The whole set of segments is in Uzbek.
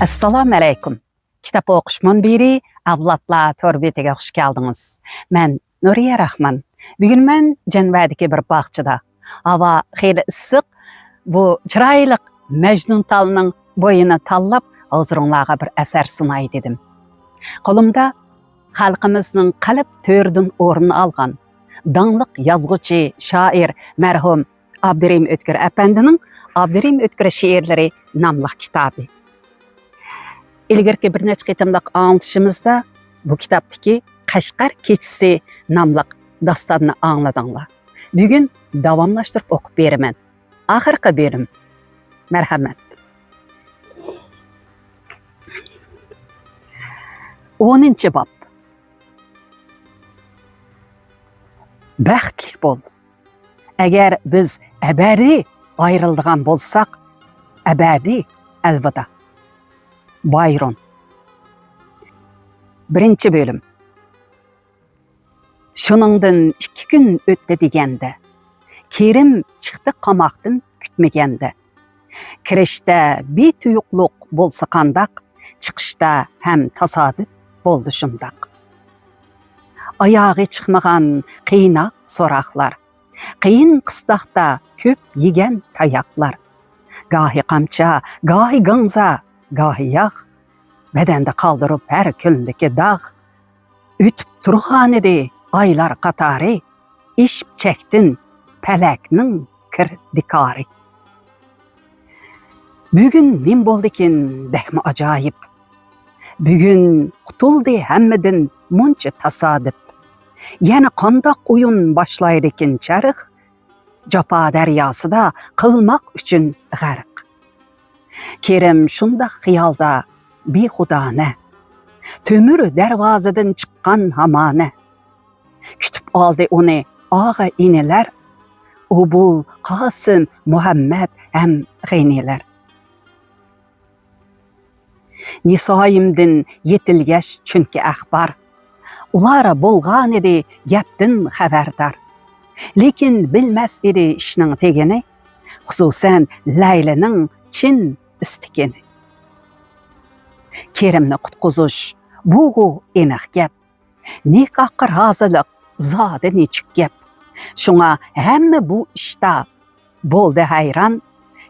Assalamu alaykum. Kitap o'qishman biri avlodlar torbetiga xush keldingiz. Men Nuriya Rahman. Bugun men Janvadagi bir bog'chada. Havo xeyli issiq. Bu chiroyli Majnun Talning bo'yini tanlab, hozirlarga bir asar sunay dedim. Qo'limda xalqimizning qalb to'ridan o'rin olgan dangliq yozuvchi, shoir marhum Abdurim O'tkir apandining Abdurim O'tkir she'rlari nomli kitobi. İlgirki bir neçə qitimliq anlatışımızda bu kitapdaki Qashqar keçisi namlıq dastanını anladыңlar. Bugün davamlaştırıp okup berimen. Ahırqı berim. Merhamet. 10. bab. Baxtlik bol. Eğer biz ebedi ayrıldığan bolsak, ebedi elvida. Bayron. 1. bölüm. Şuningdan 2 gün o'tdi deganda, Kerim chiqdi qamoqdan kutmaganda. Kirishda betuyuqliq bo'lsa qandaq, chiqishda ham tasodif bo'ldi shundaq. Oyog'i chiqmagan qiynoq so'roqlar, qiyin qisdoqda ko'p yegan tayoqlar. Gohi qamcha, gohi g'anza, gohi yağ, bedende kaldırıp her kündeki dağ, ütüp turğan idi aylar qatarı, işip çektin peleknin kirdikari. Bugün nim boldikin dehmi acayip, bugün qutuldu hemmedin munca tasadip, yani qandaq oyun başlaydikin çarıq, japa deryasıda kılmak üçün g'arq. Kerim şunda xiyalda bexudane, tömür dervazadan çıqqan hamane. Kütüp aldı onu ağa ineler, Ubul, Qasım, Muhammed hem g'eyneler. Nisoyimdin yetilgeş çünkü axbar, ulara bolğan edi gepdin xabardar. Lekin bilmez edi işning tegini, xususan Laylining chin istikini. Kerimni qutquzish bu aniq gap. Nikohga rozilik zodi nechuk gap. Shunga hamma bu ishda bo'ldi hayron.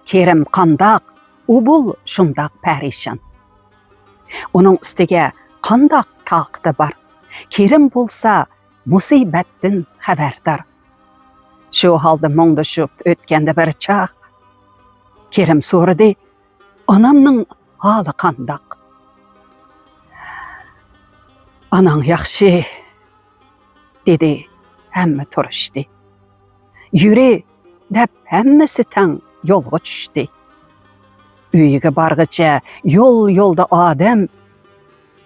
Kerim qandaq, Ubul shundaq parishon. Uning ustiga qandaq taqdi bor. Kerim bo'lsa musibatdan xabardor. Shu holda mungdashib o'tganda bir chaq Kerim so'radi, onamning holi qandaq? Anang yaxshi, dedi, hamma turishdi. Yuri, deb hammasi tang yo'lga tushdi. Uyiga borgacha yo'lda odam,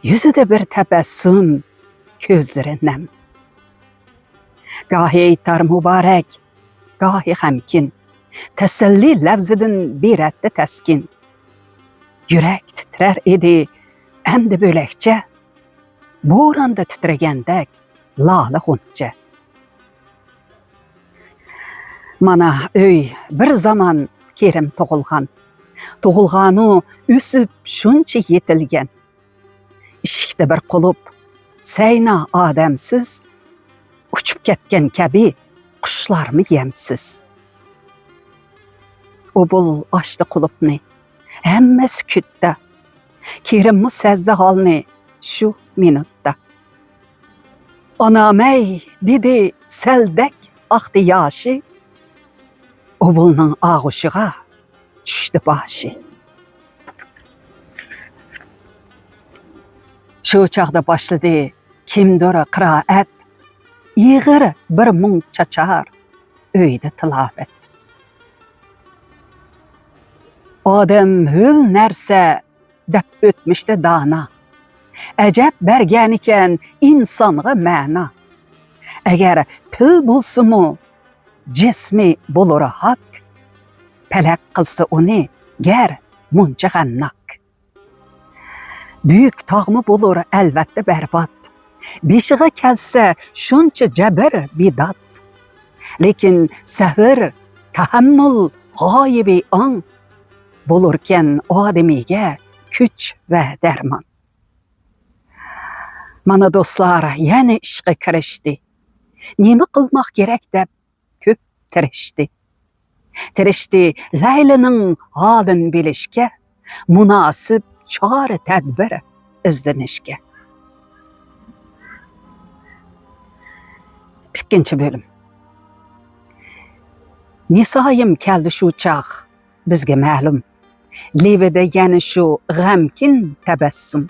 yuzida bir tabassum, ko'zlari nam. Gohi aytar muborak, gohi g'amkin, tasalli lafzidan beratdi taskin. Yurak titrar edi, endi bo'lakcha, bo'ronda titragandek lola g'uncha. Mana uy bir zaman Kerim tug'ilgan. Tug'ilganu o'sib shuncha yetilgan. Eshikda bir qulub, sayna odamsiz, uchib ketgan kabi qushlarmi yemsiz. Ubul ochdi qulubni, hamma sukutda. Kerimmi sezdi holni shu minutda. Onamay, dedi seldak oqdi yoshi, Ubulning og'ushiga tushdi boshi. Shu chaqda boshladi kimdir qiroat, ig'ir bir mung chachar, uyda tilovat. Odam hul narsa deb o'tmishdi dona, ajab bergan ekan insonga ma'no. Agar pil bo'lsa-mu, jismi bo'lur haq, palak qilsa uni gar muncha g'annoq. Büyük tog'mi bo'lur albatta barbod, beshig'i kelsa shuncha jabr bidat. Lekin sabr, tahammül g'oyibi ong bo'lurken odamiga kuch va darmon. Mana do'stlar, yana ishga kirishdi. Nima qilmoq kerak deb ko'p tirishdi. Laylining holini bilishga, munosib chora tadbir izlanishga. Ikkinchi bo'lim. Nisoyim keldi shu chaq, bizga ma'lum. Levida yana shu g'amkin tabassum.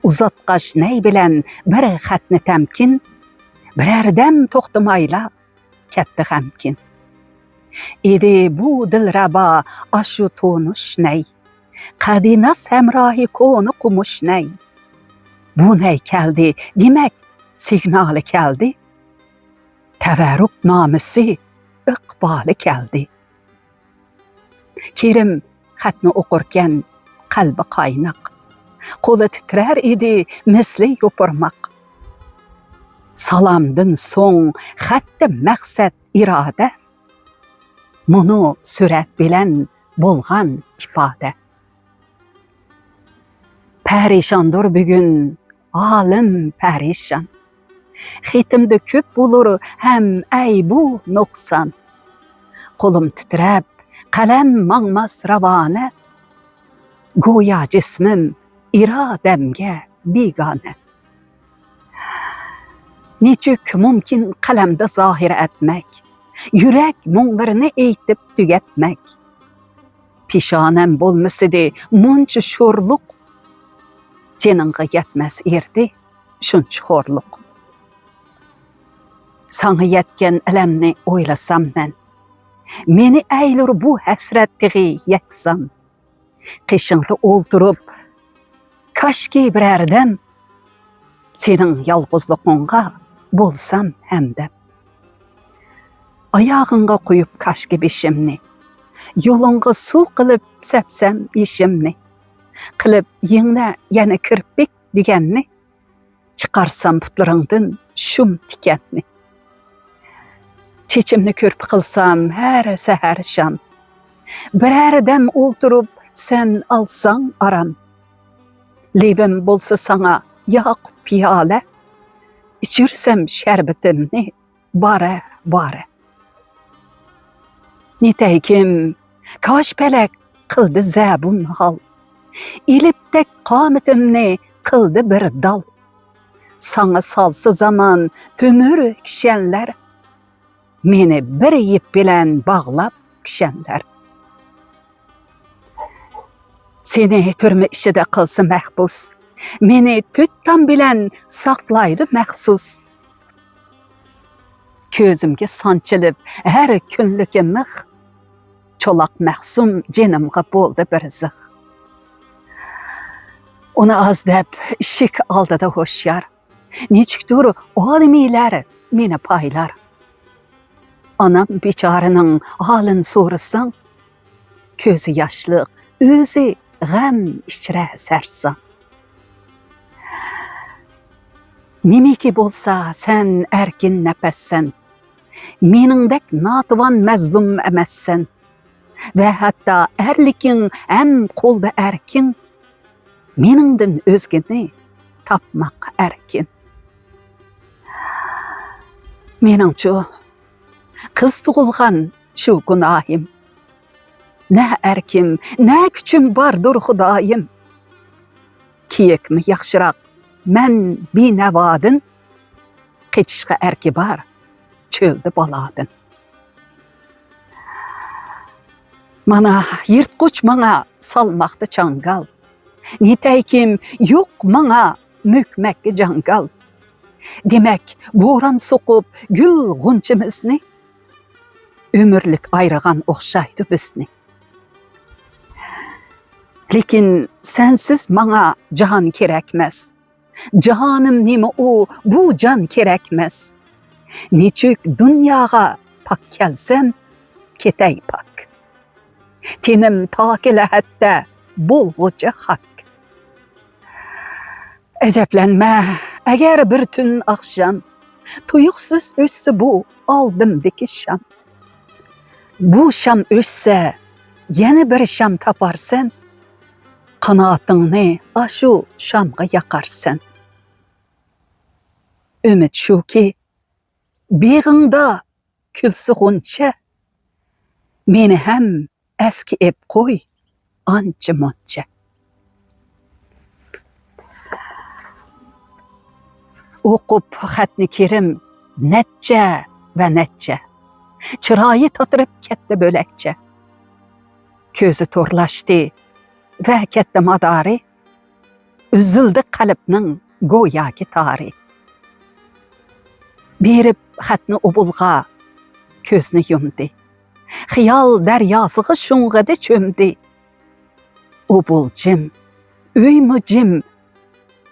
Uzatqash nay bilan bir xatni tamkin, birardam to'xtamayla katta g'amkin. Edi bu dilraba ashu to'nish nay, qadinas hamrohi koni qumush nay. Bu nay keldi, demak signali keldi. Tavarruk nomisi iqboli keldi. Kerim xatni o'qirken qalbi qaynaq, qo'li titrar edi misli yo'pirmoq. Salomdan so'ng xatda maqsad iroda, muni surat bilan bo'lgan ifoda. Parishondir bugun olim parishon. Xetimda ko'p bo'lur ham aybu nuqson. Qo'lim titrab, qalam mangmas ravona. Go'yo jismim irodamga begona. Nechuk mumkin qalamda zohir etmek, yurak munglarini aytib tugatmak. Peshonam bo'lmasidi muncha sho'rluq, jeningga yetmas erdi shuncha xo'rluq. Sana yetken alamni o'ylasam men, meni aylur bu hasrat tig'i yaksan. Qishingda o'ltirib, kashki birardam sening yolg'izlig'ingga bo'lsam hamdam. Oyog'ingga qo'yib kashki beshimni, yo'lingga suv qilib sapsam ishimni, qilib yengna yana kirpik deganni, chiqarsam putlaringdan shum tikanni. Chechimni ko'rp qilsam har sahar sham, birardam o'ltirib sen alsang aram. Levim bo'lsa sana yoqut piyola, ichirsam sharbatimni bara bara. Netaykim kosh palak qildi zabun hol, ilibdek qomatimni qildi bir dal. Sana salsa zaman tümür kishanlar, meni bir ip bilan bog'lab kishanlar. Seni turma ishida qilsa mahbus, meni tuttam bilan saqlaydi maxsus. Ko'zimga sanchilib har kunlik mix, cho'loq mahsum jenimga bo'ldi bir zig'. Uni azdab ishik oldida ho'shyor, nechukdir olimiylar meni paylar. Anam bechoraning holin so'rasam, ko'zi yoshliq, o'zi g'am ichra sarson. Nimiki bo'lsa sen erkin nafassan, meningdek notvan mazlum emassan. Va hatto erliking ham qo'lda erkin, meningdan o'zgini topmoq erkin. Meningcha qiz tug'ilgan shu gunohim, na erkim, na kuchim bordir xudoyim. Kiyikmi yaxshiroq men benavodin, qechishga erki bor cho'lda balodin. Mana yirtquch manga salmoqda changal, netaykim yo'q manga mukmakka jangal. Demak, bo'ron so'qib gul g'unchimizni, umrlik ayrigan o'xshaydi bizni. Lekin sensiz manga jahon kerakmas. Jahonim nima u, bu jon kerakmas. Nechuk dunyoga pak kelsam, ketay pak. Tenim to'kila hatta bo'lg'uchi haq. Ajablanma, agar bir tun oqshom tuyuqsiz o'chsa bu oldimdagi sham. Bu sham o'chsa, yana bir sham toparsan, Qanaatыңni aşu şamğa yaqarsan. Ümit şu ki, beg'ingda kulsi g'uncha, meni ham eski ep qo'y ancha muncha. O'qib xatni kerim necha va necha, chiroyi totirib katta bo'lakcha. Ko'zi to'rlashdi va katta madori, uzildi qalbning go'yoki tori. Berib xatni o'bulg'a ko'zni yumdi, xiyol daryosiga sho'ng'idi cho'mdi. O'bul jim, uymi jim,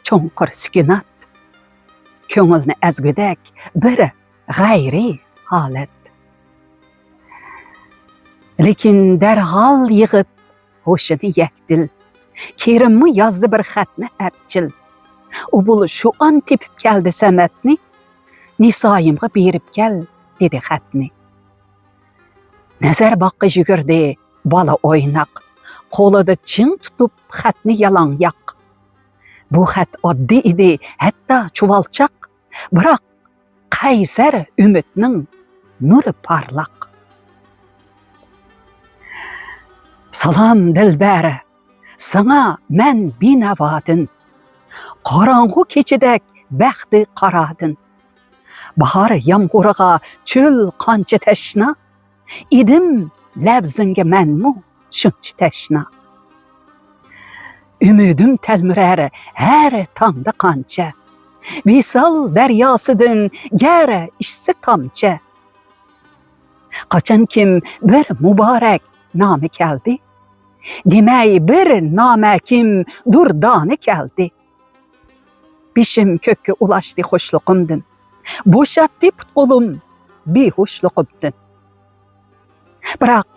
cho'nqir sukunat, ko'ngilni azgudak bir g'ayri holat. Lekin darhol yig'ib ho'shini yakdil, kerimmi yozdi bir xatni abchil. O'bul shu an tepib keldi samatni, nisoyimga berib kel dedi xatni. Nazar boqqa yugurdi bola o'ynoq, qo'lida chin tutib xatni yalangoq. Bu xat oddiy edi, hatto chuvalchaq, biroq qaysar umidning nuri parlaq. Salam dilbari, sana men binavadin, qorong'u kechidak baxti qaradin. Bahar yomg'iriga cho'l qancha tashna, idim labzingga menmu shuncha tashna. Ümidim telmirar her tongda qancha, visol daryosidan gara ishsi tomcha. Qachon kim bir muborak nomi keldi, demay bir nomakim durdoni keldi. Bishim ko'kka ulashdi xushluqimdin, bo'shatdi putqo'lim behushluqimdin. Biroq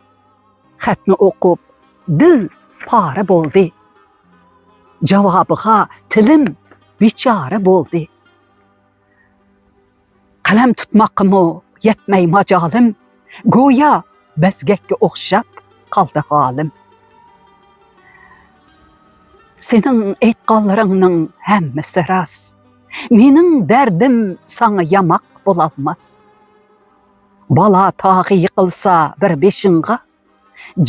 xatni o'qib dil pora bo'ldi, javobiga tilim bechora bo'ldi. Qalam tutmoqmi yetmay majolim, go'yo bezgakka o'xshab qoldi holim. Sening aytqonlaringning hammasi rost, mening dardim sana yamoq bo'lolmas. Bala tog'i yiqilsa bir beshinga,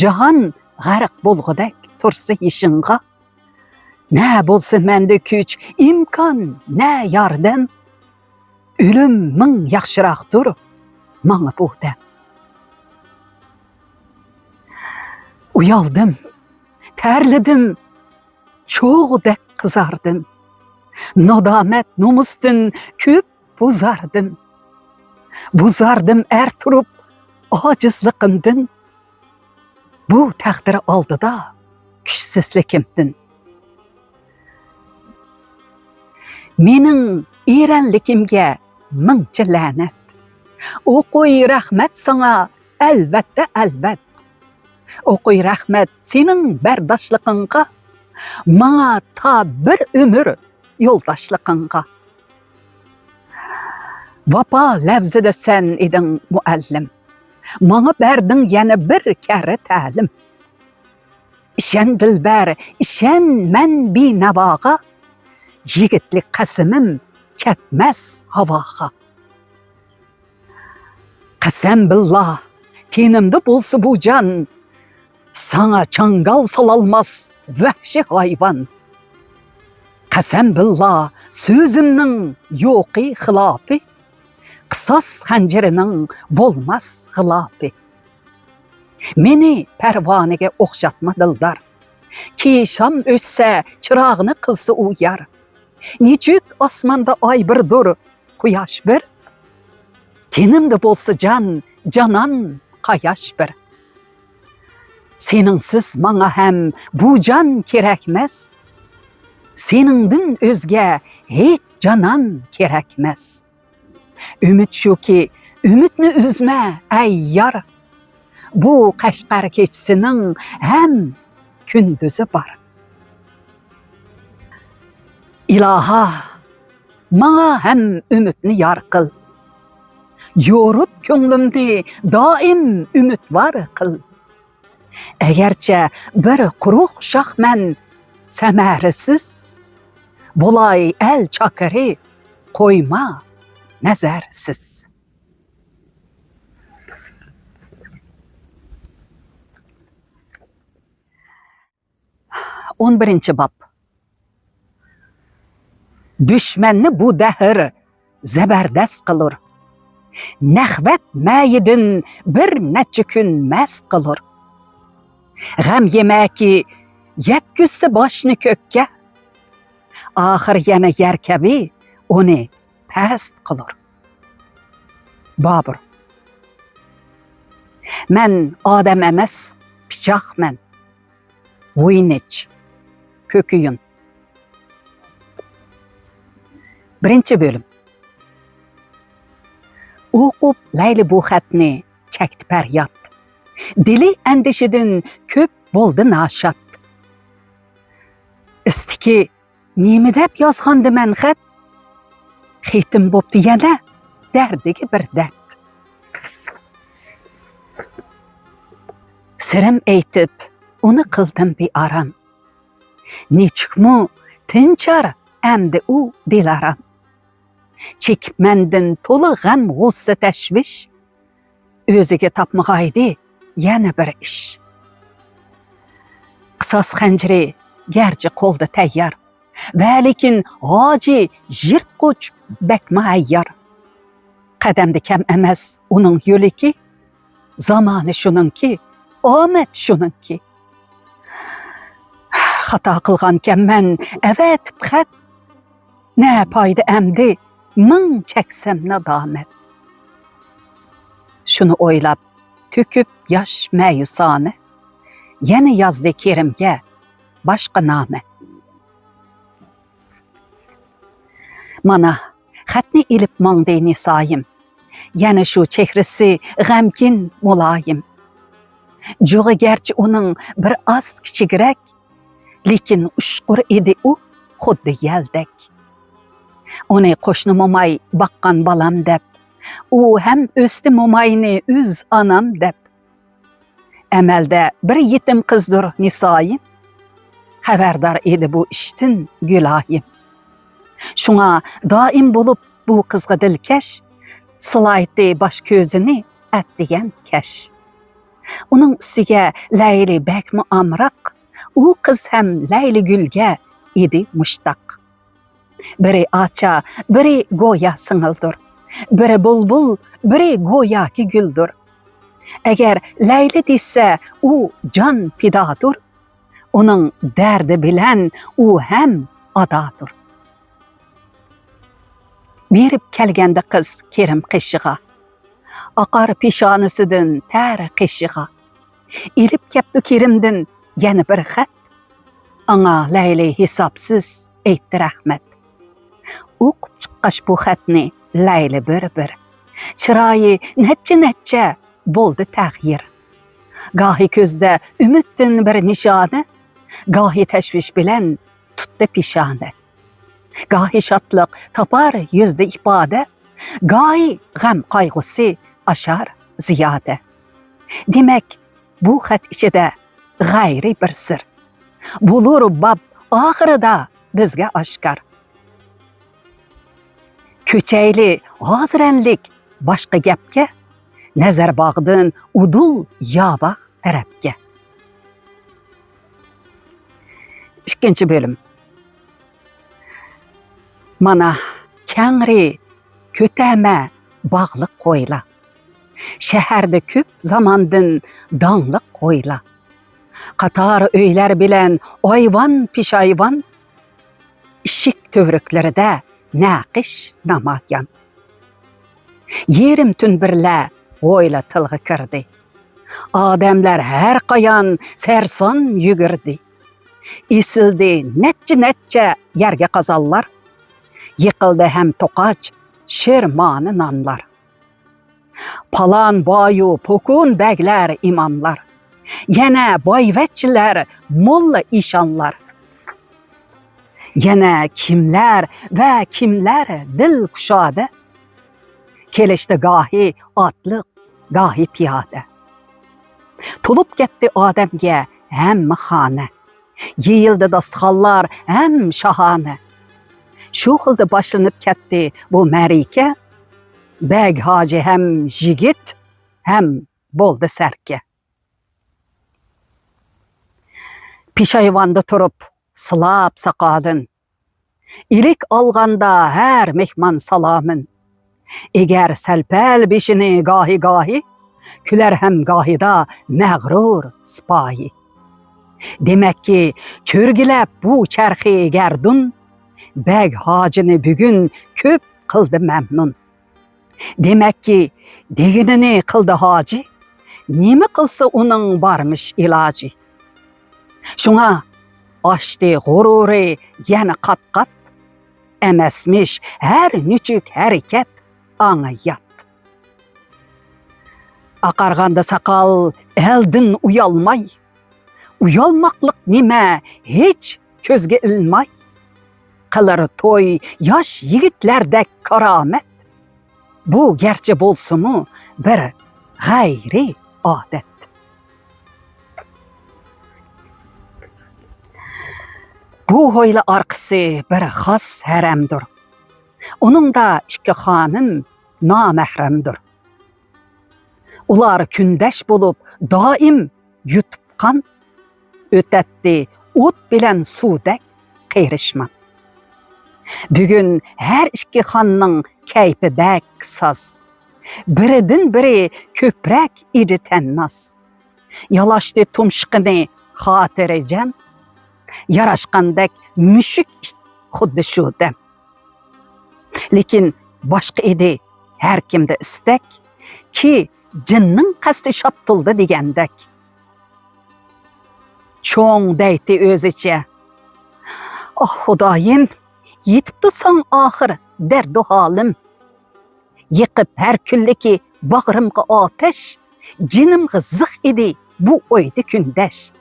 jahon g'arq bo'lg'udak tursa yishingga. Ne bo'lsa menda kuch, imkon, ne yordam, o'lim ming yaxshiroqdir menga bu dam. Uyaldım, terledim, çoğudek kızardım. Nadamet nomustin köp buzardım. Buzardım turup acizliqimdin. Bu takdiri aldı da kuchsizligimdin. Mening eranligimga mingcha la'nat. O'qiy rahmat sana, albatta albat. O'qiy rahmat sening bardoshlig'ingga, menga ta bir umr yo'ldoshlig'ingga. Vafo lafzida sen eding muallim, menga berding yana bir karra ta'lim. Ishan dilbar, ishan men binavoga, yigitlik qasimim ketmas havoga. Qasam billah, tenimda bo'lsa bu jon, sana changal salolmas vahşi hayvan. Qasam billah, so'zimning yo'qi xilofi, qisos xanjirining bo'lmas xilofi. Meni parvonaga o'xshatma dildor, ki sham o'ssa chirog'ini qilsa u yar. Nechuk osmonda oy birdir, quyosh bir, tenimda bo'lsa jon, jonon qayosh bir. Seningsiz menga ham bu jon kerakmas, seningdan o'zga hech jonon kerakmas. Umid shuki, umidni uzma ay yar, bu Qashqar kechisining ham kunduzi bor. Iloha, menga ham umidni yor qil, yo'rit ko'nglimni doim umidvor qil. Agarcha bir quruq shoxman, səmərisiz, bulay el çakırı, koyma nəzərsiz. 11-ci bab. Düşmənni bu dəhir zəbərdəst qılır. Nəxvət məyidin bir neçə gün məst qılır. Gəm yeməki yetküsü başını kökkə, axır yana yerkəbi onu pəst qılır. Babur. Mən adam emas, piçaq mən. Voynich, köküyün. 1-ci bölüm. Oqub Leyli bu xətni çəkdi pəryat. Dili əndişidin köp boldu naşat. İstiki nimidəb yazğandı mən xət. Xeytim bopdu yana dərdigi bir dərd. Sırım eytib onu qıldım bir aram. Neçikmu tinçar əmdi u dilaram. Çekməndin tolu gəmğussi təşviş. Özüge tapmağaydı yana bir iş. Qısas xənciri gerçi qolda təyyar. Və lekin acı jirt qoç bəkmə əyyar. Qədəmdi kəm əməz onun yolu ki, zamanı şunun ki, Ahmet şunun ki. Xata qılğan kəm mən əvətib xət. Nə paydı əmdi, min çəksəm nədamət. Şunu oylab, töküb yaş məyusanı, yeni yazdı kerimge başqa namə. Mana xətni ilib mangdı nisayim, yani şu çehrisi gəmkin mulayim. Juğu gerçi onun bir az kiçigrek, lekin uşqur idi u xuddi yeldek. Onu qoşnu momay baqqan balam dep, u hem östü momayını üz anam dep. Əməldə bir yetim qızdır nisayim, xəbərdar idi bu iştin gülayim. Şuna daim bulup bu kızgı dilkeş, sılaydı baş közünü ətdiyen keş. Onun üstüge Leyli bəkmi amraq, o kız hem Leyli gülge idi muştaq. Biri aça, biri goya sınıldır. Biri bulbul, biri goya ki güldür. Eğer Leyli disse o can pidadır, onun derdi bilen o hem adadır. Berip kelgende kız kerim qışığa, aqar pişanısıdın tər qışığa. İlip keptü kerimdin yeni bir xət, ana Leyli hesapsız eytdi rəhmət. Uqub çıqqaş bu xətni Leyli bir-bir, çırayı netçe boldu təğyir. Gahi közdə ümiddin bir nişanı, gahi təşviş bilen tutdu pişanı. Gahi şatlıq tapar yüzde ifadə, gahi gəm qaygısı aşar ziyadə. Demək, bu xət içində gayri bir sır. Bulur bab ahırda bizge aşkar. Köçeyli hazrenlik başqa gepke, nəzər bağdın udul yavaq tərəpke. 2-ci bölüm. Mana kəngri kötəmə bağlıq qoyla. Şəhərdə küp zamandın danlıq qoyla. Qatar öylər bilən ayvan pişayvan, işik tövrüklərdə naqiş namayan. Yerim tün birlə oyla tılğı kırdı. Adamlar her qayan sersan yügürdü. İsildi netçe yerge qazallar. Yıkıldı hem toqaç, şirmanı nanlar. Palan bayu pokun bəglər imamlar. Yine bayvetçiler, molla işanlar. Yine kimler ve kimler dil kuşadı. Kelişti gahi atlık, gahi piyade. Tulup gitti Ademge hem xane. Yeyildi dasturxonlar hem şahane. Şu xilda boshlanib ketdi bu ma'rika. Beg hoji hem yigit hem bo'ldi sarka. Peshayvonda turib silab saqolin. İlik alganda her mehmon salomin. Eğer salpal beshini gohi küler hem gohida mag'rur sipoyi. Demek ki ko'rgilab bu charxi gardun, beg hojini bugun ko'p qildi mamnun. Demek ki deginini qildi hoji, nima qilsa uning barmish iloji. Shunga ochdi g'ururi yana qat-qat, emasmish her nechuk harakat anga yat. Aqarganda saqal eldin uyalmay, uyalmaqliq nima hech ko'zga ilmay. Qilar to'y yosh yigitlardek karomat. Bu gerçi bo'lsimu bir g'ayri odat. Bu hoyla arqisi bir xos haramdir. Onun da ikki xonim nomahramdir. Ular kundash bo'lib doim yutib qon o'tatdi o't bilan suvdek qeyrishma. Bugun her ikki xonning kayfi bak soz. Biridan biri ko'prak idi tannos. Yalashdi tumshqini xotirjam. Yarashqandek mushuk xuddi shu dam. Lekin boshqa edi har kimda istak ki jinning qasdi shoptildi degandek. Cho'ng dayti o'zicha. Oh Xudoyim, yetibdi son oxir dardu holim. Yiqib har kunliki bag'rimga otash, jinimga ziq edi bu o'ydi kundash.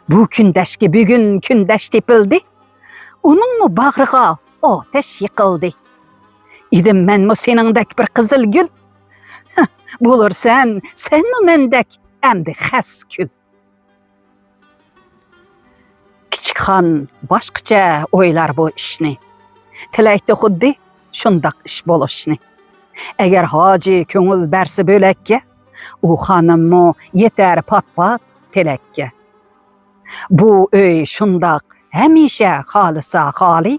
Bu kundashga bugun kundash tepildi, uningmi bag'riga otash yiqildi. Idim menmi seningdek bir qizil gul? Bo'lursan, senmi mendek endi xas kul. Kichik xon boshqacha o'ylar bu ishni. Tilaydi xuddi shundoq ish bo'lishni. Agar hoji ko'ngil bersa bo'lakka, u xonimmi yetar pat-pat tilakka. Bu uy shundoq hamisha xolisa xoli,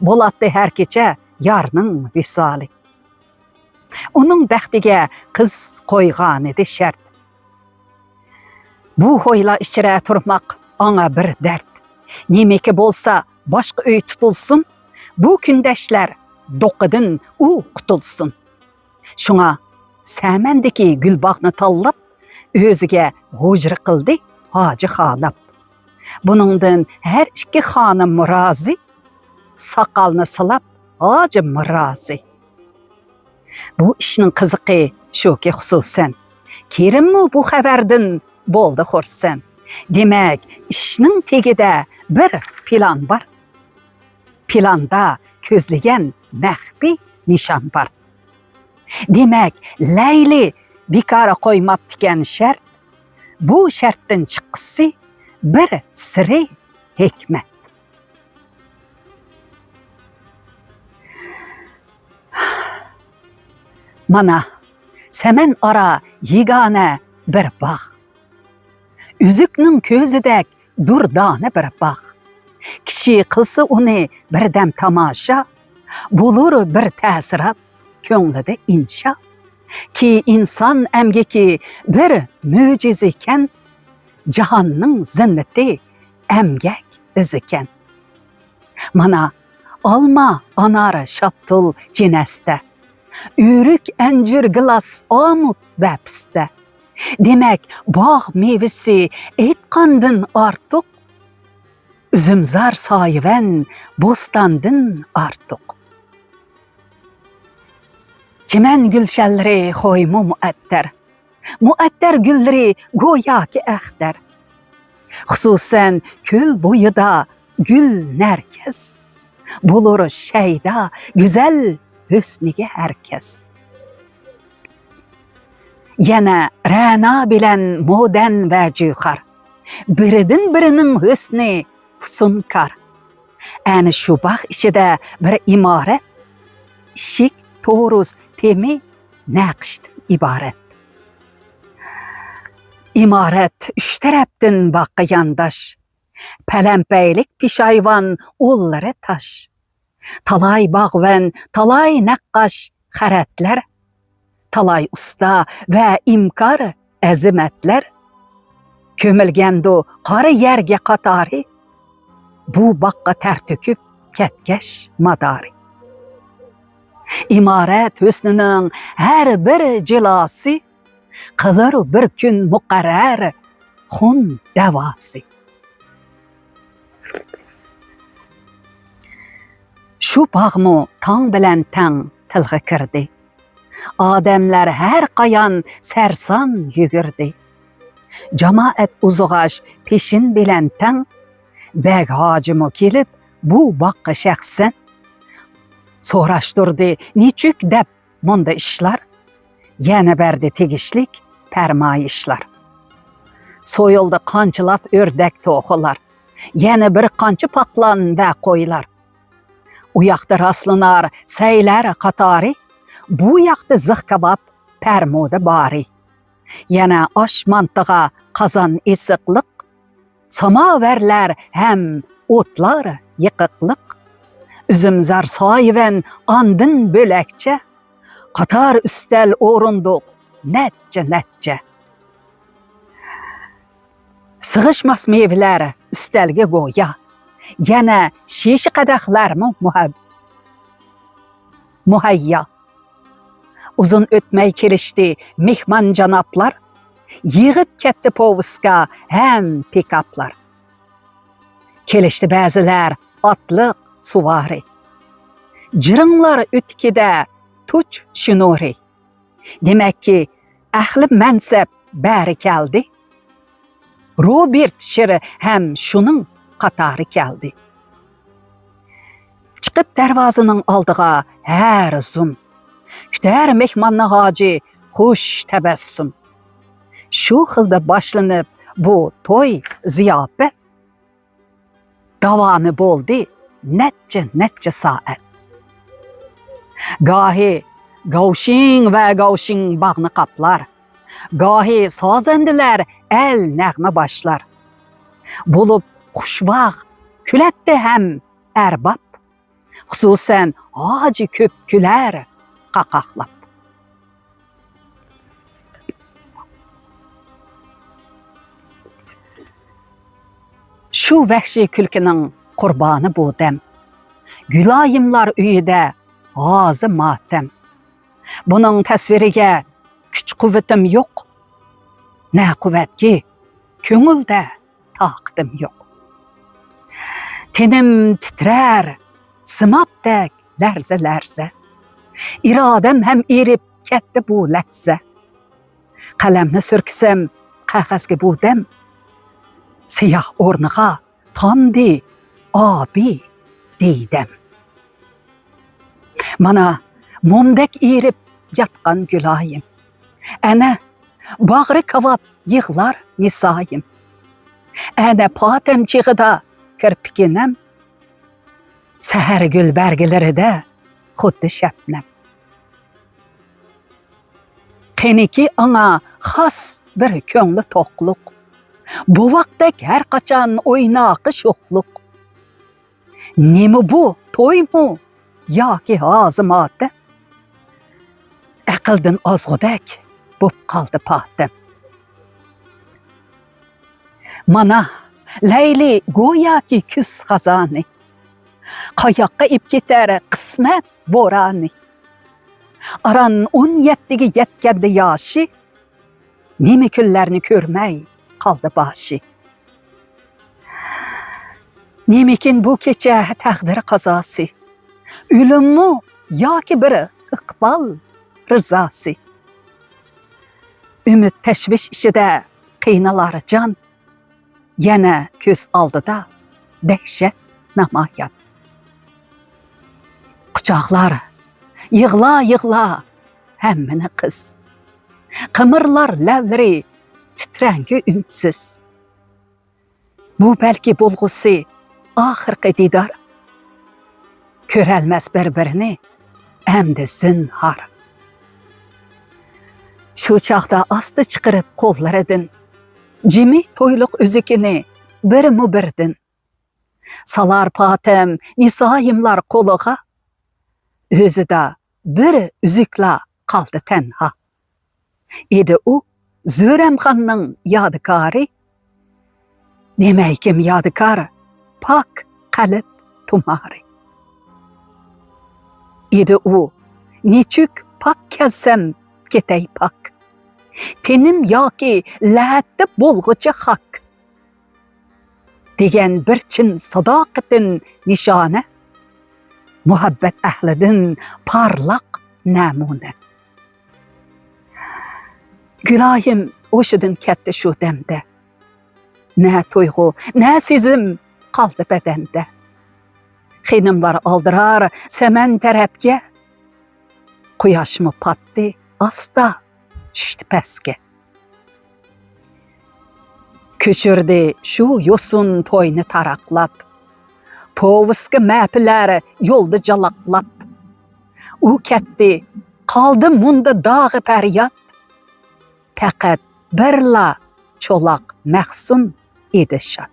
bo'ladi har kecha yarning visoli. Uning baxtiga qiz qo'ygan edi shart. Bu hoyla ichra turmoq anga bir dard. Nemeki bo'lsa boshqa uy tutilsin, bu kundashlar do'qidan u qutulsin. Shunga samandagi gulbog'ni tanlab, o'ziga hujra qildi hoji xolab. Buningdan har ikki xonim rozi, soqolni silab hoji rozi. Bu ishning qiziqi shuki xususan, Kerimmi bu xabardan bo'ldi xursand. Demak, ishning tegida bir plan bor. Planda ko'zlagan maxfiy nishon bor. Demak, Layli bekora qo'ymabdikan shart. Bu shartdan chiqqisi bir siri hikmat. Mana saman ara yegona bir bog'. Üzükning ko'zidek durdona bir bog'. Kishi qilsa uni birdam tomosha, bo'lur bir ta'sirat ko'nglida insho. Ki inson amgaki bir mo'jiza ekan, jahonning zinnati amgak izikan. Mana olma, anora, shaptul jinasta. Ürük anjir gilas omut va pista. Demak, bog' mevasi aytqandan ortiq, uzumzor soyvan bo'stondan ortiq. Chiman gulshanlari xo'ymu muattar. Muattar gullari go'yoki axtar. Xususan ko'l bo'yida gul narkis. Bo'lur shayda go'zal husniga herkes. Yana Ra'no bilan mo'dan va juhar. Biridan birining husni fusunkor. Ana shu baxt ichida bir imorat, ishik, to'ruz, temi, naqshdan iborat. Imorat uch tarafdan boqqa yondosh. Palampaylik peshayvon o'llari tosh. Talay bog'van, talay naqqosh xaratlar, talay usta va imkor azimatlar. Ko'milgando qora yerga qatori, bu boqqa ter to'kib ketgash madori. Imorat husnining har bir jilosi, qilar bir kun muqarrar xun davosi. Shu bog'mu tong bilan tang tilg'a kirdi. Odamlar har qayon sarson yugurdi. Jamoat uzg'ash peshin bilan tang, bag hojimi kelib bu boqqa shaxsan so'rashtirdi nechuk deb munda ishlar, yana berdi tegishlik farmoyishlar. So'yildi qanchilab o'rdak to'g'ular, yana bir qancha paqlon va qo'ylar. U yoqda raslinar saylar qatori, bu yoqda zix kabob parmoda bori. Yana osh mantig'a qozon esiqliq, samovarlar ham o'tlar yiqiqliq. Uzumzor soyvan ondin bo'lakcha, qator ustal o'rindiq natcha. Sig'ishmas mevlar ustalga go'ya, yana shish qadahlarmi muhayya. Uzun o'tmay kelishdi mehmon janoblar, yig'ib ketdi povuska ham pikaplar. Kelishdi ba'zilar otliq suvari, jiringlar o'tkida tuch shinori. Demakki, ahli mansab bari keldi. Robert Shiri ham shuning qatori keldi. Chiqib darvozaning oldiga har zum, kutar mehmonni hoji xush tabassum. Shu xilda boshlanib bu to'y ziyofat davomi bo'ldi necha soat. Gohi gavshing va gavshing bog'ni qoplar, gohi sozandilar el nag'ma boshlar. Bo'lib xushvaq kulatdi ham arbob, xususan hoji ko'p kular qaqoqlab. Shu vahshiy kulkining qurboni bo'ldam. Guloyimlar uyida g'ozi motam. Buning tasviriga kuch-quvvatim yo'q. Na quvvatki, ko'ngilda toqatim yo'q. Tenim titrar, simobdak larza. Irodam ham erib ketdi bu lahza. Qalamni surksam qog'ozga bo'ldam. Siyoh o'rniga tomdi obi deydem. Mana mumdak erib yatgan guloyim. Ana bag'ri kavob yig'lar nisoyim. Ana potem chig'ida kirpikinam, sahar gul barglarida xuddi shabnam. Qeniki anga xos bir ko'ngli to'qliq. Bu vaqtdek har qachon o'ynoqi sho'qliq. Nima bu, to'ymi yoki hozimoti? Aqldan ozg'udak bo'p qoldi potim. Mana Layli go'yoki kuz xazoni, qayoqqa ib ketar qismat bo'roni. Aran 17ga yetganda yoshi, nima kunlarni ko'rmay qoldi boshi. Nemikin bu kecha taqdir qazosi, o'limmi yoki bir iqbol rizosi. Umid tashvish ichida qiynalar jon, yana ko'z oldida dahshat namoyon. Quchoqlar yig'la hammani qiz. Qimirlar lavlari titrangi unsiz. Bu belki bulgusu ahırkı didar. Körelmez birbirini emdi zinhar. Şu çağda astı çıkırıp kollar edin. Cimi toyluk üzükini bir mu birdin. Salar patem nisayimlar koluğa. Özü de bir üzükla kaldı tenha. Idi o Zöremxanның yadıkarı. Demeykim yadıkar pak kalıp tumarı. Idi o niçük pak kelsem ketey pak. Tenim yaki ləhətdə bolğuca hak. Degen bir çin sadaqatin nişane. Muhabbet əhlidin parlaq namune. Gülayim oşudun ketdi şu demde. Ne tuygu, ne sezim kaldı bedende. Xenimlar aldırar semen terepke. Kuyaş mı pattı, asta düştü peske. Küçürdü şu yosun toyunu taraklap. Povuskı məpiler yoldu calaklap. U ketdi, kaldı munda dağı peryat. Faqat birla çolaq məxsum idi şad.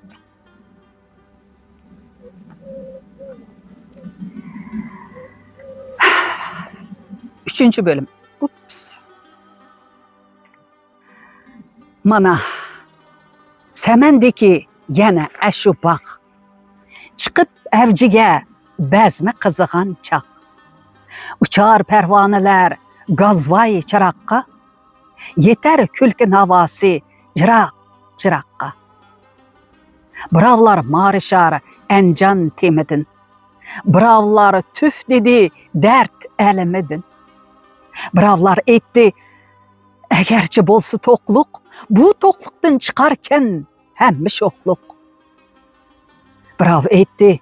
Üçüncü bölüm. Ups. Mana semendeki yana əşu bağ. Çıkıp evcige bezme kızıgan çağ. Uçar pervaneler gazvay çıraqqa. Yeter külkün havası cıraq cıraqqa. Bravlar marışar encan temedin. Bravlar tüf dedi dert elemedin. Bravlar etti egerçi bolsu tokluk, bu tokluktan çıkarken hemmi şokluk. Brav etti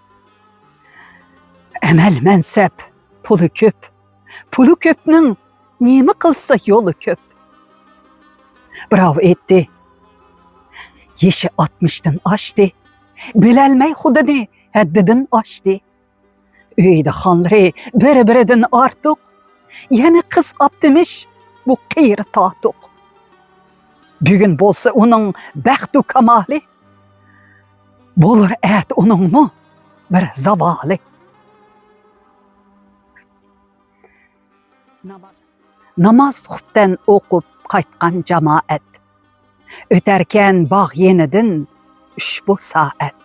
emel mensep pulu köp. Pulu köpnün nemi kılsa yolu köp. Brav etti. Yeşi atmıştın açtı. Bilelmey hudani heddidin açtı. Üyde hanları bere-bereden artık. Yeni kız aptımış bu kıyır tahtuk. Bugün bolsa onun bəxtu kamali. Bolur et onun mu bir zavali. Namaz xubten okup qaytqan cemaat. Öterken bağ yenidin ushbu saat.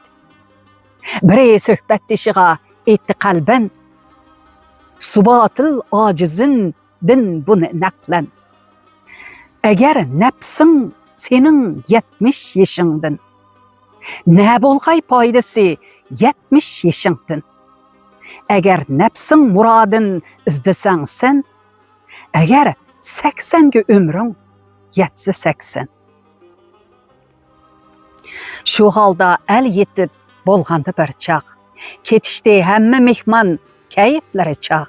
Bire söhbet dişiga etti kalben. Subatıl acizin din bunu naklen. Eğer nefsin senin 70 yaşındın. Ne bolgay paydası 70 yaşındın. Eğer nefsin muradın izdesen sen. Eğer 80 ömrün yetse 80. Şu halda el yetip bolğandı bir çağ. Ketişti hemme mihman keyifleri çağ.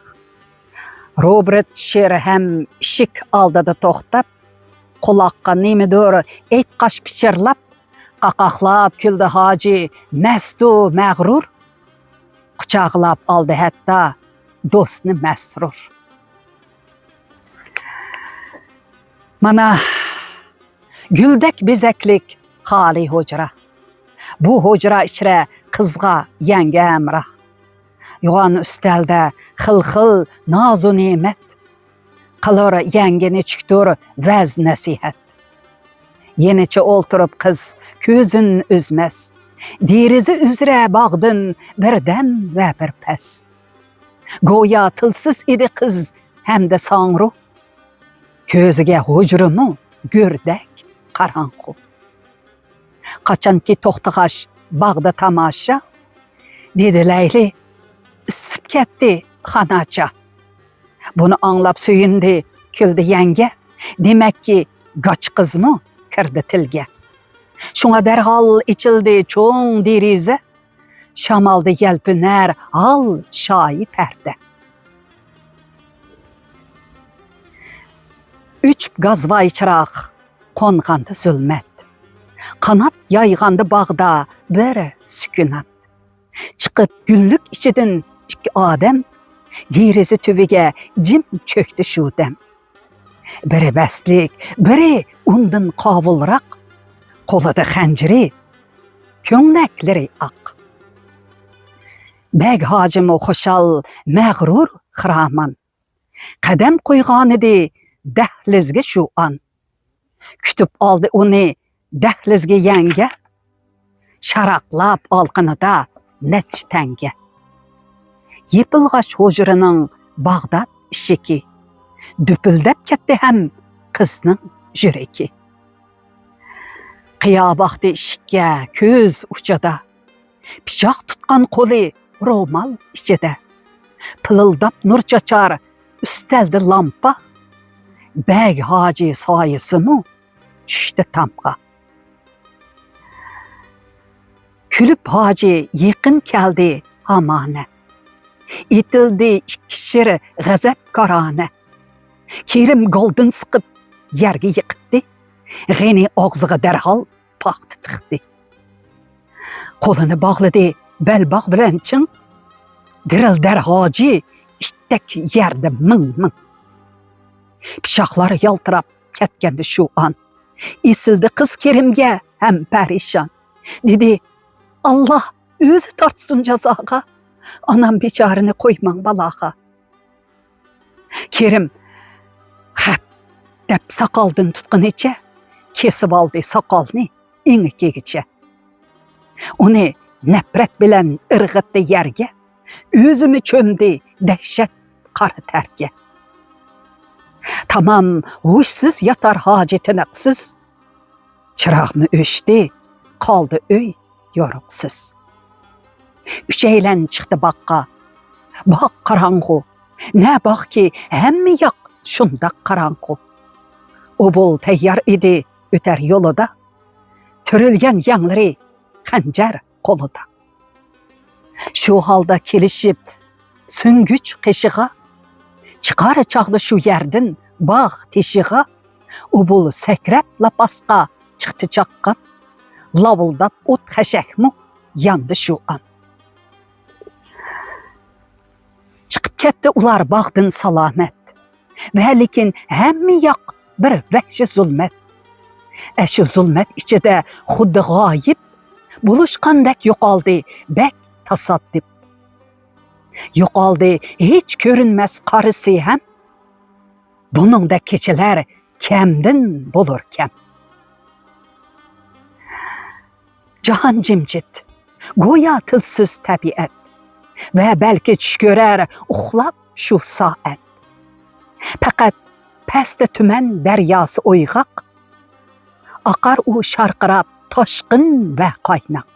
Robert Şer hem şik aldadı toxtap. Kulaqqa nemidir et qaş piçirlap. Qaqaqlap küldü hacı mestu məğrur. Qucaqlap aldı hatta dostunu mesrur. Mana güldek bezeklik hali hocra. Bu hocra içre kızga yenge emrah. Yoğan üstelde xıl-xıl nazu nimet. Qılır yengeni çüktür vəz nasihat. Yeniçe olturup kız közün üzmez. Dirizi üzre bağdın bir dem ve bir pes. Goya tılsız idi kız hem de sanru. Közüge hocrumu gördek karanku. Kaçan ki toxtağaş bağda tamaşa. Dedi Leyli ısıp ketdi xanaça. Bunu anlap söyündü küldü yenge. Demek ki gaç kız mı kirdi tilge. Şuna derhal içildi çoğun dirize. Şamaldı yelpüner al şayi perde. Üç gazvay çıraq konğandı zulmet. Qanat yayğandı bağda bir sükunat. Çıqıb güllük içidin iki adam, derizi tüvüge jim çöktü şu dem. Biri bəslik, biri undan qavulraq, qolada xənciri, köngəkləri aq. Bəg hacımı xoşal, məğrur xiraman. Qədəm qoyğan idi dəhlizge şu an. Kütüb aldı onu dəhlizge yenge, şaraqlap alqınıda neç tenge. Yepilğaç hocurunun Bağdat işiki, düpüldep ketdi hem qızның jüreki. Qiya baxdı işikке köz uçada, piçaq tutqan qoli romal içide. Pılıldap nur çaçar üsteldi lampa, bəg hacı sayısı mı düştü tamqa. Külüp hacı yıqın keldi hamane. İtildi ikkişir g'azab karane. Kerim goldan sıqıp yerge yıqıtdı. G'eni og'zig'i derhal paxtı tıxdı. Qo'lini bağladı belbaq bilan ching. Dirildar hacı iştek yerde ming. Pişaqlar yaltırab ketkendi şu an. Esildi kız Kerimge hem perişan. Dedi, Allah özü tartsın cazağa. Anam biçarını koyman balağa. Kerim, hep dep sakaldın tutqun içe, kesip aldı sakalını iňikigiçe. Onu nefret bilen ırgıttı yerge, özümü çömdi dehşet qarı terge. Tamam, huşsuz yatar hacı tınıqsız. Çırağımı öştü, kaldı öy yoruksuz. Üçeylen çıktı bakka. Bak karanğı, ne bak ki hemmi yak şundak karanğı. O bol teyyar idi öter yoluda. Törülgen yanları xencer koluda. Şu halda kelişip süngüç qeşiğa, çıqar çağdı şu yerden bağ teşiğa. O bol sekrep lapasqa çıktı çaqqan. Lavıldap ot xeşek mu yandı şu an. Çıkıp ketdi ular bağdın salamet. Ve lekin hemmi yak bir vəhşi zulmet. Şu zulmet içide xuddi g'oyib, buluşqandek yo'qoldi bek tasaddip. Yo'qoldi hiç görünmez qarisi hem. Bunun da keçeler kemdin bulur kem. Cahan cimcit, goya tilsiz tabiat. Ve belki tush ko'rar uxlab şu saat. Fakat pastda tuman daryosi o'yg'oq. Aqar u sharqirab toshqin va qaynoq.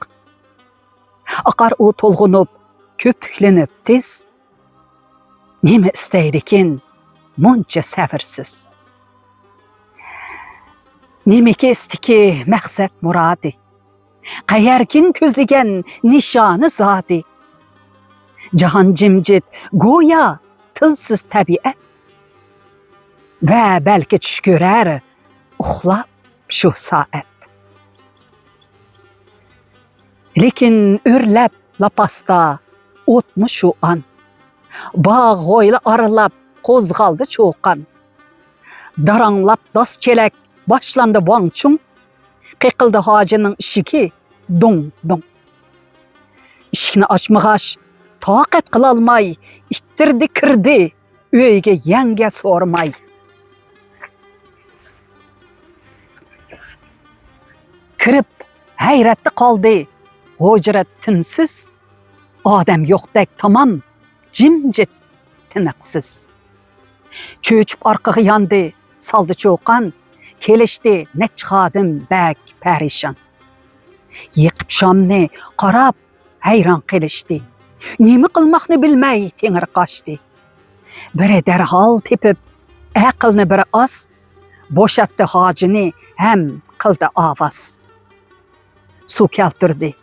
Aqar u to'lg'unib ko'piklanib tez. Nima istaydikin muncha sabrsiz. Nimaki istiki maqsad murodi. Qayerkin ko'zlagan nishoni zodi. Cahan cimcit goya tilsiz tabiat. Ve belki tush ko'rar uxlab şu saat. Lekin örlep lapasta o'tmu şu an. Bağ hoyla arılap qo'zg'aldi cho'qan. Daranglap das chelak başlandı vangchung. Qiqildi hacının ishiki dong. İşikni açmag'ash taqat qilolmay ittirdi kirdi uyga yanga sormay. Kirib hayratda qoldi hujrat tinsiz. Odam yo'qdek tamam jimjit tiniqsiz. Cho'chib orqaga yondi saldi cho'qan. Kelishdi nech xodim bak perişan. Yiqib shomni qarab hayron qilishdi. Nima qilmoqni bilmay tengir qochdi. Biri darhol tepib aqlni biri oz, bo'shatdi hojini ham qildi ovoz. Suv keltirdi,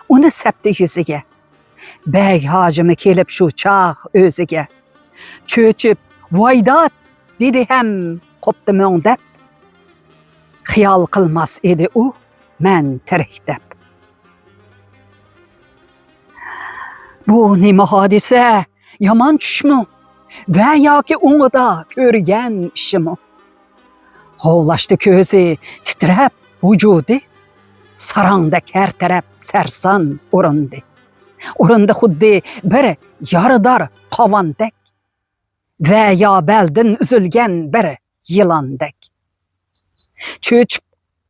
uni sepdi yuziga. Bag hojimi kelib shu chog' o'ziga. Cho'chib voydat dedi ham qopdi mo'ngdab. Xiyol qilmas edi u men tirik dep. Bu nima hodise, yaman tushmi? Va yoki o'ngida ko'rgan ishimi? G'ovlashdi ko'zi, titrab vujudi, sarangda her taraf sarson urindi. Urindi xuddi bir yarador qovandek va yo beldan uzilgan bir yılandek. Cho'chib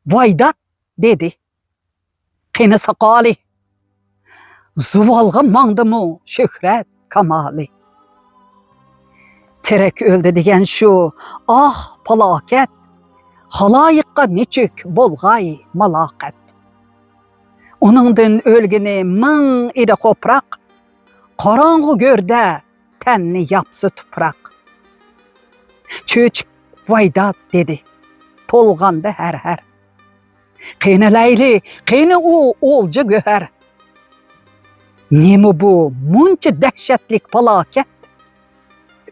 voydat dedi. Qeni soqoli. Zuvalga mangdimu shuhrat kamali. Tirik öldü degan shu, ah falokat. Haloyiqqa nechuk bo'lg'ay maloqat. Uningdan o'lgini ming edi qo'proq, qorong'u go'rda tanni yapsi tuproq. Cho'chib voydat dedi, to'lg'anda har. Qeni layli, qeni u o'lja go'har. Nima bu muncha dahshatlik falokat?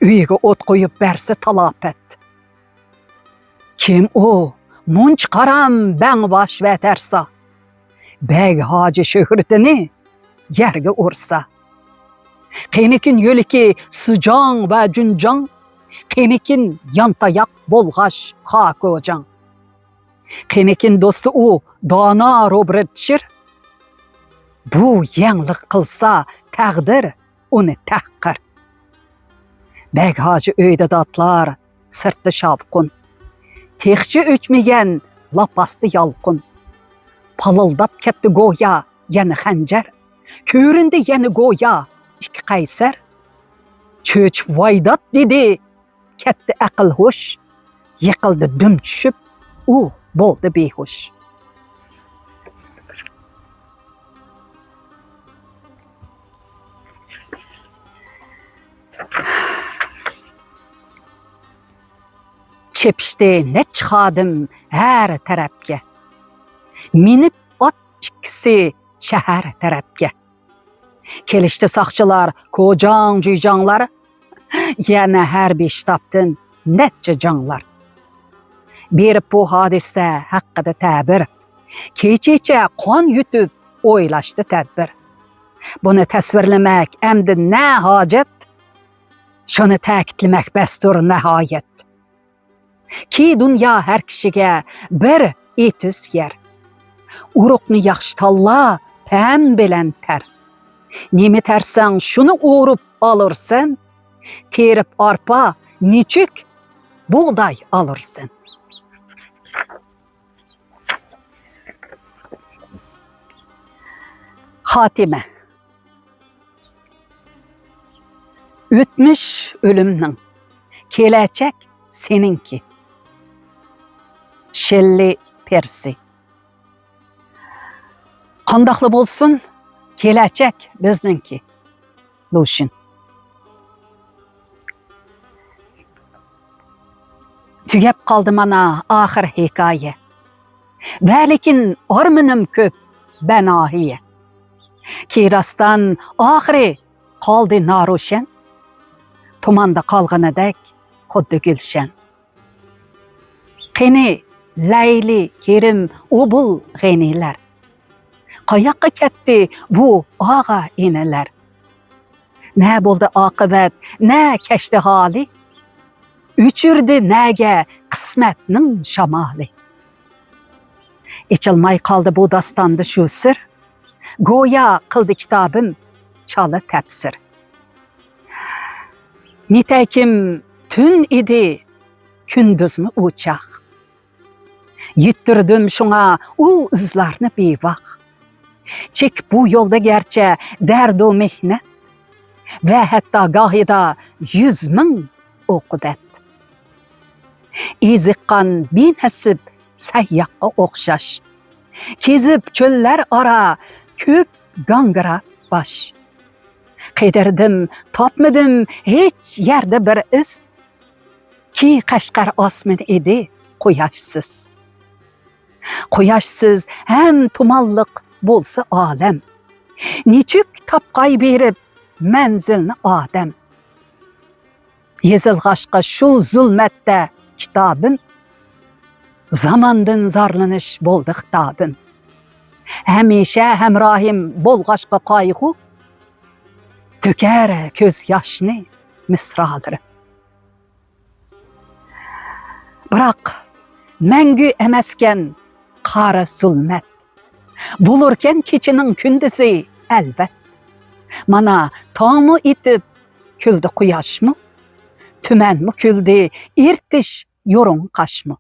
Uyiga o't qo'yib bersa talafat. Kim o? Munch qaram bangvash va tersa. Beg Hacı şöhretini yerge ursa. Qenikin yo'liki sıcan va junjan, qenikin yantayak bolg'ash xakojan. Qenikin do'sti u dona Robert Shir. Bu yangliq qilsa taqdir uni tahqir. Beg Hacı uyda datlar, sirtda shavqun. Texchi o'chmagan lapasdi yalqun. Palıldap ketdi go'ya, yana xanjar. Ko'rindi yana go'ya, ikki qaysar. Cho'chib voydat dedi, ketdi aql hush. Yiqildi dum tushib, u bo'ldi behush. Çepişti nech xodim her tarafga. Minib ot ikkisi shahar tarafga. Kelishdi soqchilar, ko'jang juyjanglar, yana har besh topdin necha janglar. Berib bu hodisda haqida ta'bir, kecha qon yutib o'ylashdi tadbir. Buni tasvirlamak endi na hojat, shuni ta'kidlamak bastur nihoyat. Ki dunyo har kishiga bir etis yer. Uruqni yaxshi tanla, pam bilan tar. Nemi tarsang shuni o'rib olursan, terib arpa, nechuk buğday olursan. Xotime. O'tmish o'limning, kelajak seninki. Shelley Percy. Qandaqli bo'lsin, kelajak bizningki. Lushin. Tugab qoldi mana oxir hikoya. Va lekin ormanim ko'p banohiya. Kirasdan oxiri qoldi naroshan. Tumanda qolganidek xuddi gulshan. Qeni Layli, Kerim, o'bul g'enilar. Qayoqqa ketdi bu og'a enalar? Na bo'ldi oqibat, na kashdi holi. Uchirdi naga qismatning shamoli. Ichilmay qoldi bu dostonda shu sir. Go'yo qildi kitobim chala tafsir. Nitakim tun edi, kunduzmi o'choq. Yittirdim shunga u izlarni bevaq. Chek bu yo'lda garchi dardu mehnat va hatto gohida 100 ming o'qidat. Iziqqan benasib sayyoqqa o'xshash. Kezib cho'llar ora ko'p gangirab bosh. Qidirdim, topmadim hech yerda bir iz. Ki Qashqar osmoni edi quyoshsiz. Quyoshsiz ham tumanliq bo'lsa olam. Nechuk topqay berib manzilni odam. Yezilg'ashqa shu zulmatda kitobim, zamondan zorlanish bo'ldi xitobim. Həmişə həmrahim bolğaşqa qayğı, tökər göz yaşını misraları. Biroq məngü əməskən qara zulmət, bulurkən keçinin kündüzü əlbət. Mana tamı itib küldü quyaşmı, tümənmi küldü irtiş yorun qaşmı.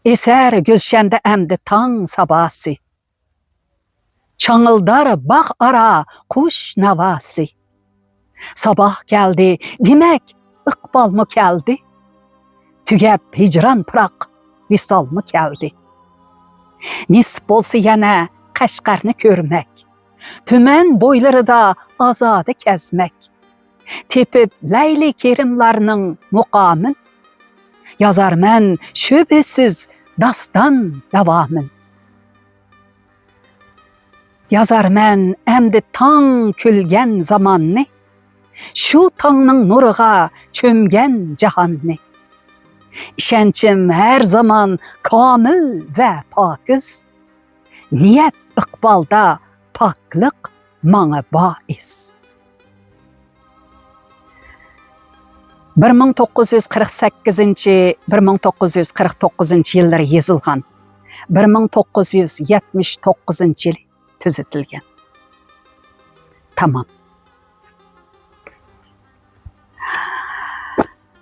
Eser gülşende əmdi tan sabası, çanıldar bağ ara kuş navası. Sabah geldi, demek iqbal mı geldi, tügəb hicran pıraq visal mı geldi. Nisp olsa yana Qaşqarını görmek, tümən boyları da azadı kəzmek, tepib Leyli Kerimlarının muqamın, yazar mən şübhəsiz dastan davamın. Yazar mən əmdi tan külgən zamanını, şu tanın nuruğa çömgən cahanını. İşençim her zaman kamil ve pakiz, niyet iqbalda paklık mana bais. 1948-1949 yılları yazılgan, 1979 yılı tüzütülgen. Tamam.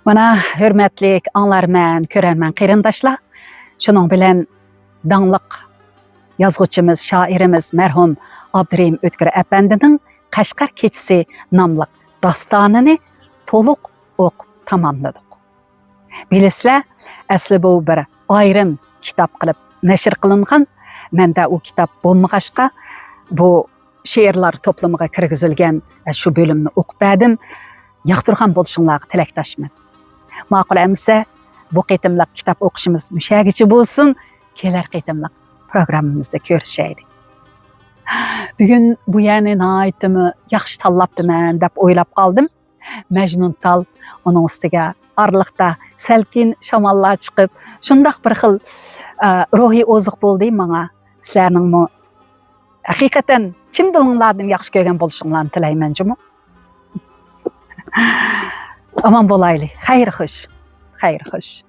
Mana hürmetlik anlarman, körerman qeyrindaşlar, şunun bilen danlıq yazğıçımız, şairimiz mərhum Abdurrahim Ötkür Əpəndinin Qaşqar keçisi namlıq dastanını toluq oq tamamladık. Bilisizlər, əsli bu bir ayrım kitap qılıb nəşr qılınğan. Məndə o kitap bolmağaçqa bu şeirlar toplamığa kirgizilgan şu bölümünü oqub bədim. Yaqtırğan boluşunlarga tilakdaşman. Maqul əmsə bu qitimliq kitap oquşumuz müşagici bolsun. Kelar qitimliq programımızda görüşəydik. Bugün bu yani naitimi yaxşı tallapdı mən dep oylap qaldım. Mecnun Tal onun üstüge arlıqta selkin şamallar çıkıp şundaq bir xil ruhi ozuq boldu mana. Sizlərning mu haqiqatan chin dilinglardan yaxshi ko'rgan bo'lishinglarni tilayman jumu. Aman bolayli. Xayr xush. Xayr xush.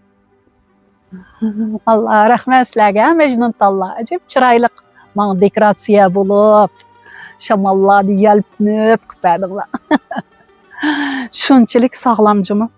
Allah rahmet sizlarga Mecnun Tallar. Acayip chiroyli mana dekoratsiya bo'lib, shamallarni yalpinib qilibdinglar. Shunchalik sog'lom jumu.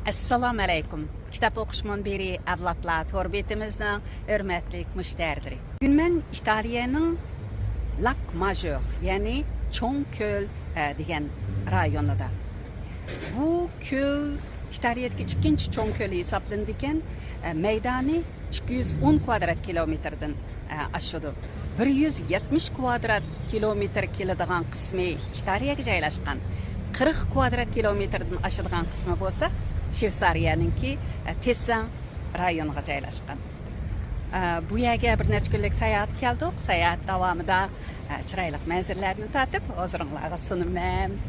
Assalomu alaykum. Kitap o'qish munbiri avlodlar to'r betimizning hurmatli mushtariylari. Bugun men Italiyaning Lac Majeur, ya'ni Cho'ng ko'l degan rayonida. Bu ko'l Italiyadagi ikkinchi cho'ng ko'l hisoblanadi ekan. Maydoni 210 kvadrat kilometrdan oshadi. 170 kvadrat kilometr keladigan qismi Italiyaga joylashgan. 40 kvadrat kilometrdan oshadigan qismi bo'lsa Shvetsariyaninki Tessan rayoniga joylashgan. Bu yerga bir necha kunlik sayohat keldik. Sayohat davomida chiroyli manzillarni tatib, o'zingizlarga sunaman.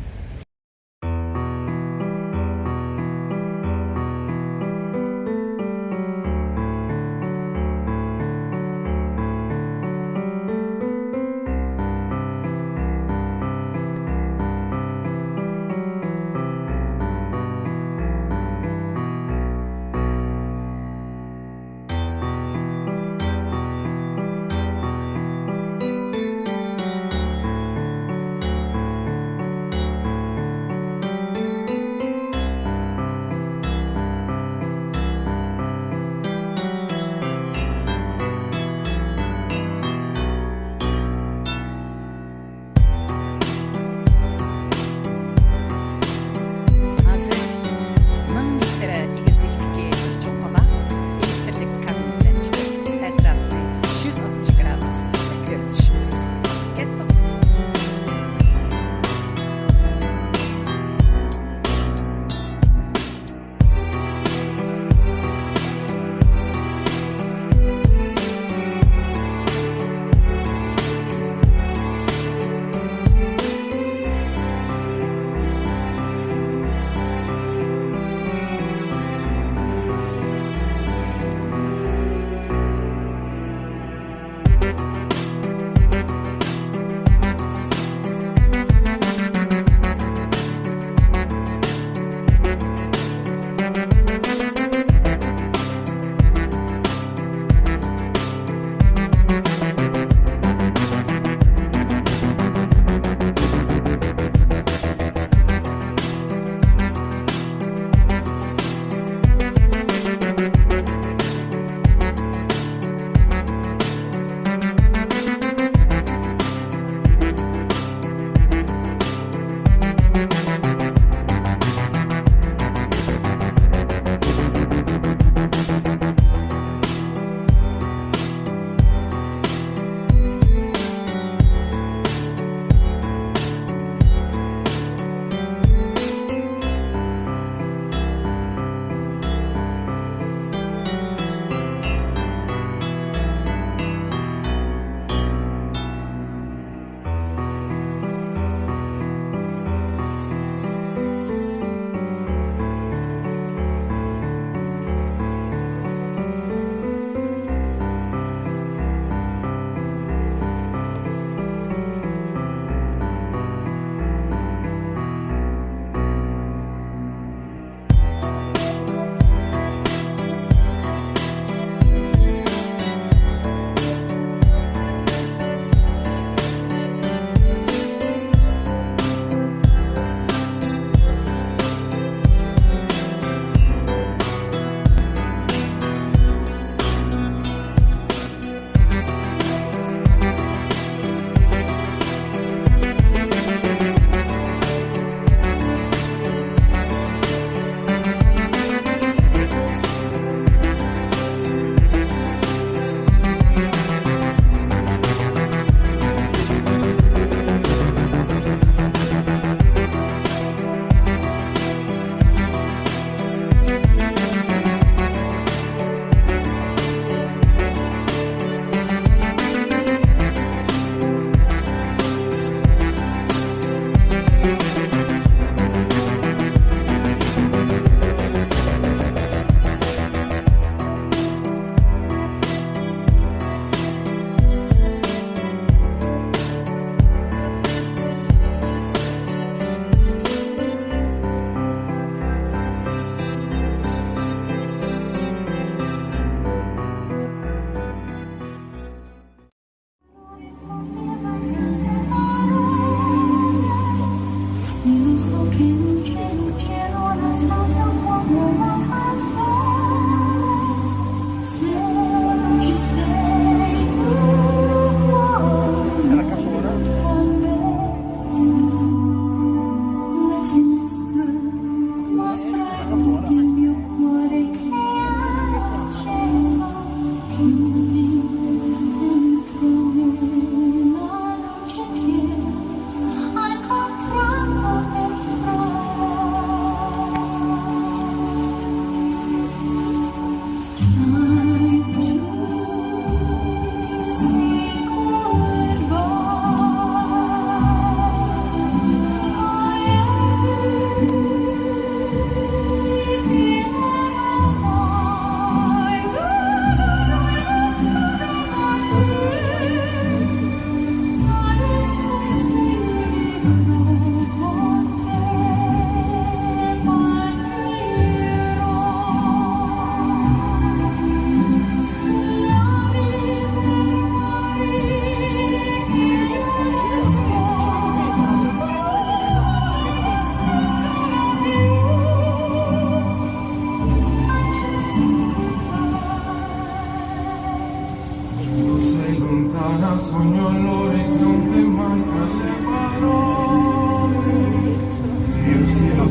che in cielo la stanza quando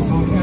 so'ng